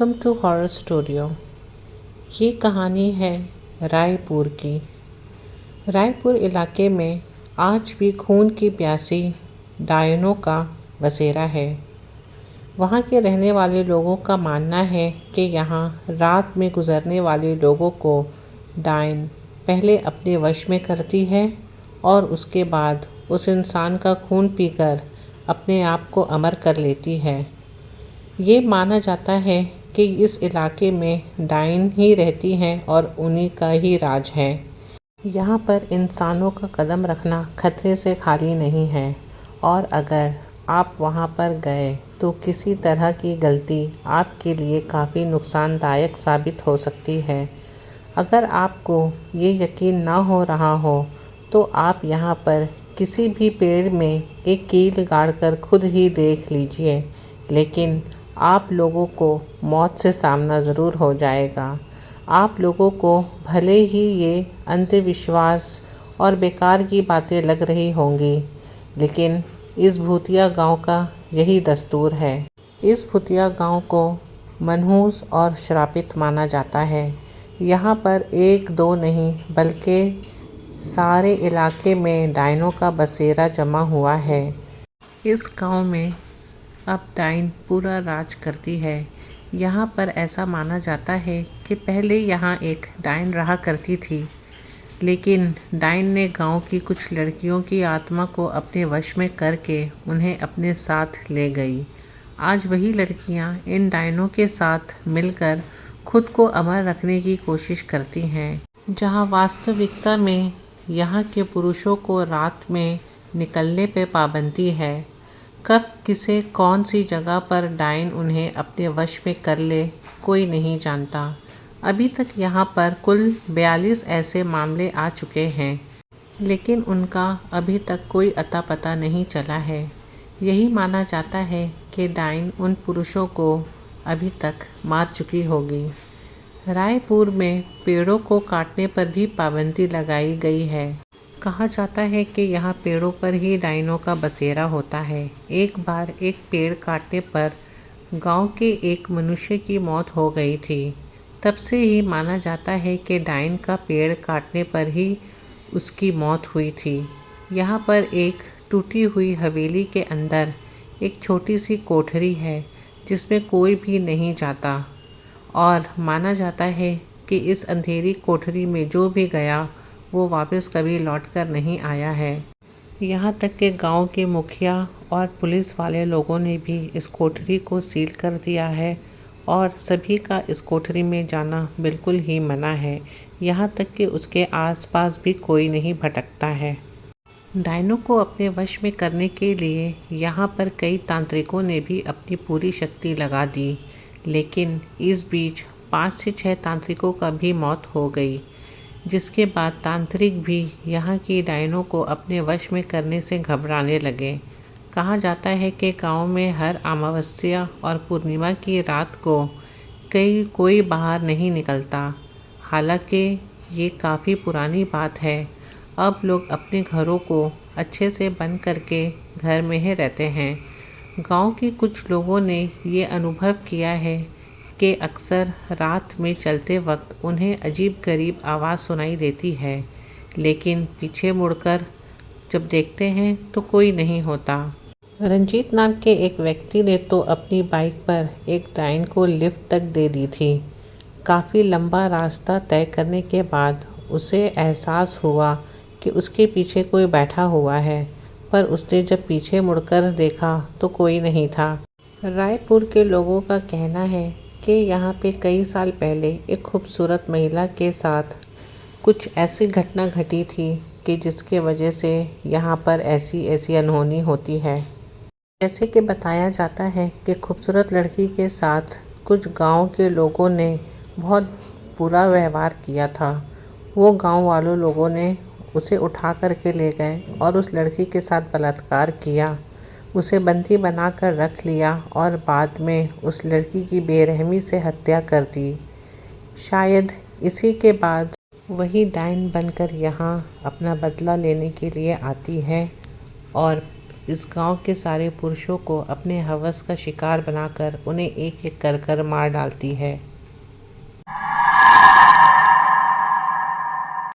Welcome to horror studio. ये कहानी है रायपुर की। रायपुर इलाके में आज भी खून की प्यासी डायनों का बसेरा है। वहाँ के रहने वाले लोगों का मानना है कि यहाँ रात में गुजरने वाले लोगों को डायन पहले अपने वश में करती है और उसके बाद उस इंसान का खून पीकर अपने आप को अमर कर लेती है। ये माना जाता है कि इस इलाके में डायन ही रहती हैं और उन्हीं का ही राज है। यहाँ पर इंसानों का कदम रखना खतरे से खाली नहीं है और अगर आप वहाँ पर गए तो किसी तरह की गलती आपके लिए काफ़ी नुकसानदायक साबित हो सकती है। अगर आपको ये यकीन ना हो रहा हो तो आप यहाँ पर किसी भी पेड़ में एक कील गाड़कर खुद ही देख लीजिए, लेकिन आप लोगों को मौत से सामना ज़रूर हो जाएगा। आप लोगों को भले ही ये अंधविश्वास और बेकार की बातें लग रही होंगी, लेकिन इस भूतिया गांव का यही दस्तूर है। इस भूतिया गांव को मनहूस और श्रापित माना जाता है। यहाँ पर एक दो नहीं बल्कि सारे इलाके में डायनों का बसेरा जमा हुआ है। इस गांव में अब डायन पूरा राज करती है। यहाँ पर ऐसा माना जाता है कि पहले यहाँ एक डायन रहा करती थी, लेकिन डायन ने गांव की कुछ लड़कियों की आत्मा को अपने वश में करके उन्हें अपने साथ ले गई। आज वही लड़कियाँ इन डायनों के साथ मिलकर खुद को अमर रखने की कोशिश करती हैं। जहाँ वास्तविकता में यहाँ के पुरुषों को रात में निकलने पे पाबंदी है। कब किसे कौन सी जगह पर डायन उन्हें अपने वश में कर ले कोई नहीं जानता। अभी तक यहाँ पर कुल 42 ऐसे मामले आ चुके हैं, लेकिन उनका अभी तक कोई अता पता नहीं चला है। यही माना जाता है कि डायन उन पुरुषों को अभी तक मार चुकी होगी। रायपुर में पेड़ों को काटने पर भी पाबंदी लगाई गई है। कहा जाता है कि यहाँ पेड़ों पर ही डायनों का बसेरा होता है। एक बार एक पेड़ काटने पर गांव के एक मनुष्य की मौत हो गई थी। तब से ही माना जाता है कि डायन का पेड़ काटने पर ही उसकी मौत हुई थी। यहाँ पर एक टूटी हुई हवेली के अंदर एक छोटी सी कोठरी है जिसमें कोई भी नहीं जाता और माना जाता है कि इस अंधेरी कोठरी में जो भी गया वो वापस कभी लौटकर नहीं आया है। यहाँ तक कि गांव के मुखिया और पुलिस वाले लोगों ने भी इस कोठरी को सील कर दिया है और सभी का इस कोठरी में जाना बिल्कुल ही मना है। यहाँ तक कि उसके आसपास भी कोई नहीं भटकता है। डायनों को अपने वश में करने के लिए यहाँ पर कई तांत्रिकों ने भी अपनी पूरी शक्ति लगा दी, लेकिन इस बीच 5 से 6 तांत्रिकों का भी मौत हो गई, जिसके बाद तांत्रिक भी यहाँ की डायनों को अपने वश में करने से घबराने लगे। कहा जाता है कि गांव में हर अमावस्या और पूर्णिमा की रात को कोई बाहर नहीं निकलता। हालांकि ये काफ़ी पुरानी बात है। अब लोग अपने घरों को अच्छे से बंद करके घर में ही रहते हैं। गांव के कुछ लोगों ने ये अनुभव किया है कि अक्सर रात में चलते वक्त उन्हें अजीब गरीब आवाज़ सुनाई देती है, लेकिन पीछे मुड़कर जब देखते हैं तो कोई नहीं होता। रंजीत नाम के एक व्यक्ति ने तो अपनी बाइक पर एक डायन को लिफ्ट तक दे दी थी। काफ़ी लंबा रास्ता तय करने के बाद उसे एहसास हुआ कि उसके पीछे कोई बैठा हुआ है, पर उसने जब पीछे मुड़कर देखा तो कोई नहीं था। रायपुर के लोगों का कहना है कि यहाँ पे कई साल पहले एक खूबसूरत महिला के साथ कुछ ऐसी घटना घटी थी कि जिसके वजह से यहाँ पर ऐसी अनहोनी होती है। जैसे कि बताया जाता है कि खूबसूरत लड़की के साथ कुछ गांव के लोगों ने बहुत बुरा व्यवहार किया था। वो गांव वालों लोगों ने उसे उठा कर के ले गए और उस लड़की के साथ बलात्कार किया, उसे बंदी बनाकर रख लिया और बाद में उस लड़की की बेरहमी से हत्या कर दी। शायद इसी के बाद वही डायन बनकर यहाँ अपना बदला लेने के लिए आती है और इस गांव के सारे पुरुषों को अपने हवस का शिकार बनाकर उन्हें एक एक कर कर मार डालती है।